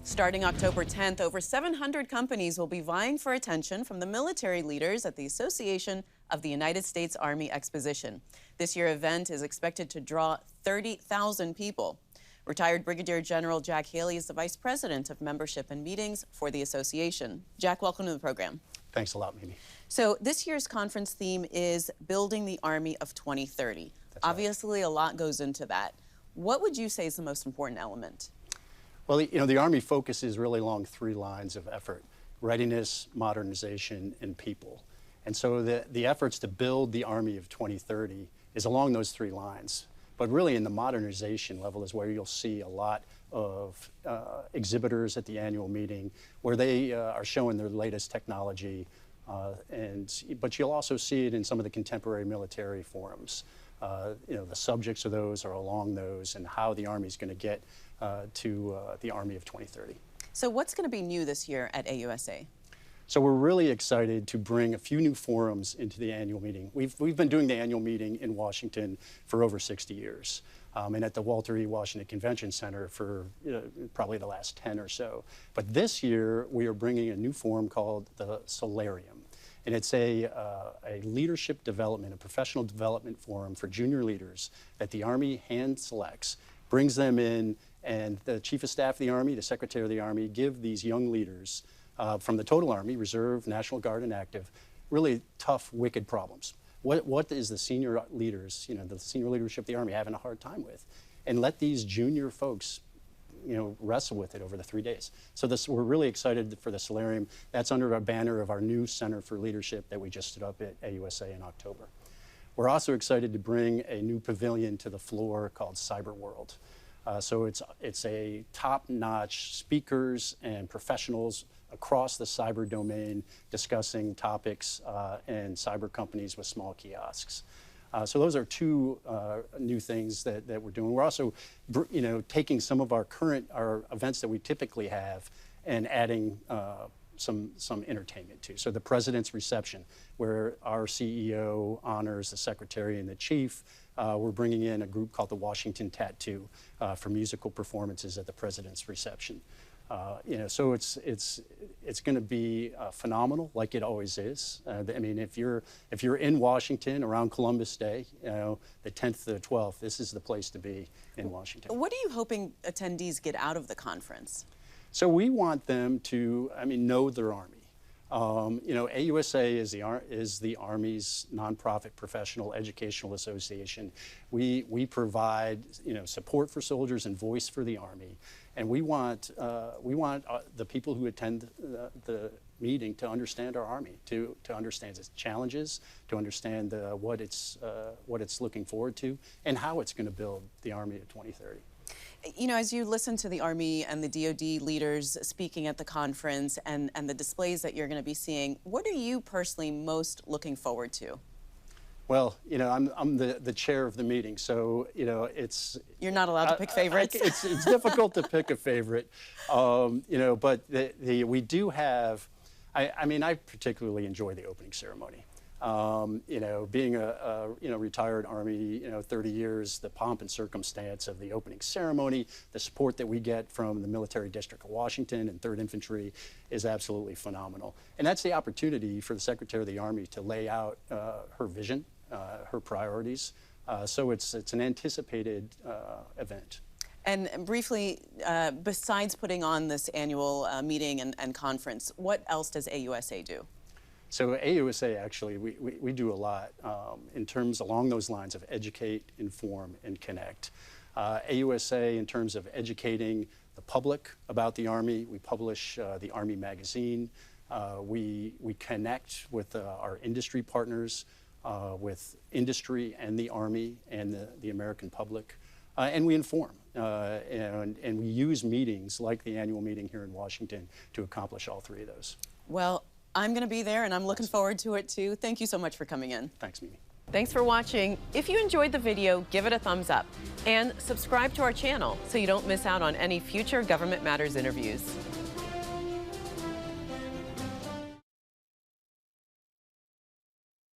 Starting October 10th, over 700 companies will be vying for attention from the military leaders at the Association of the United States Army Exposition. This year's event is expected to draw 30,000 people. Retired Brigadier General Jack Haley is the Vice President of Membership and Meetings for the association. Jack, welcome to the program. Thanks a lot, Mimi. So this year's conference theme is Building the Army of 2030. That's Obviously, a lot goes into that. What would you say is the most important element? Well, the Army focuses really along three lines of effort: readiness, modernization, and people. And so the efforts to build the Army of 2030 is along those three lines. But really in the modernization level is where you'll see a lot of exhibitors at the annual meeting where they are showing their latest technology. But you'll also see it in some of the contemporary military forums. The subjects of those are along those and how the Army is going to get to the Army of 2030. So what's going to be new this year at AUSA? So we're really excited to bring a few new forums into the annual meeting. We've been doing the annual meeting in Washington for over 60 years, and at the Walter E. Washington Convention Center for probably the last 10 or so. But this year we are bringing a new forum called the Solarium. And it's a leadership development, a professional development forum for junior leaders that the Army hand selects, brings them in, and the Chief of Staff of the Army, the Secretary of the Army, give these young leaders from the total Army, Reserve, National Guard, and Active, really tough, wicked problems. What is the senior leaders, the senior leadership of the Army having a hard time with? And let these junior folks wrestle with it over the 3 days. So we're really excited for the Solarium. That's under a banner of our new Center for Leadership that we just stood up at AUSA in October. We're also excited to bring a new pavilion to the floor called Cyber World. So it's a top-notch speakers and professionals across the cyber domain discussing topics and cyber companies with small kiosks. So those are two new things that we're doing. We're also, taking some of our events that we typically have and adding some entertainment too. So the President's Reception, where our CEO honors the Secretary and the Chief. We're bringing in a group called the Washington Tattoo for musical performances at the President's Reception. So it's going to be phenomenal, like it always is. I mean, if you're in Washington around Columbus Day, the 10th to the 12th, this is the place to be in Washington. What are you hoping attendees get out of the conference? So we want them to, know their Army. AUSA is the Army's nonprofit professional educational association. We provide support for soldiers and voice for the Army, and we want the people who attend the meeting to understand our Army, to understand its challenges, to understand what it's looking forward to, and how it's going to build the Army of 2030. As you listen to the Army and the DoD leaders speaking at the conference and the displays that you're going to be seeing, what are you personally most looking forward to? Well, I'm the chair of the meeting, so it's... You're not allowed to pick favorites? It's difficult to pick a favorite, but we do have... I particularly enjoy the opening ceremony. Being a retired Army, 30 years, the pomp and circumstance of the opening ceremony, the support that we get from the Military District of Washington and 3rd Infantry is absolutely phenomenal. And that's the opportunity for the Secretary of the Army to lay out her vision, her priorities. So it's an anticipated event. And briefly, besides putting on this annual meeting and conference, what else does AUSA do? So AUSA, actually, we do a lot in terms along those lines of educate, inform, and connect. AUSA, in terms of educating the public about the Army, we publish the Army magazine. We connect with our industry partners, with industry and the Army and the American public, and we inform. And we use meetings like the annual meeting here in Washington to accomplish all three of those. Well, I'm going to be there, and I'm looking forward to it, too. Thank you so much for coming in. Thanks, Mimi. Thanks for watching. If you enjoyed the video, give it a thumbs up and subscribe to our channel so you don't miss out on any future Government Matters interviews.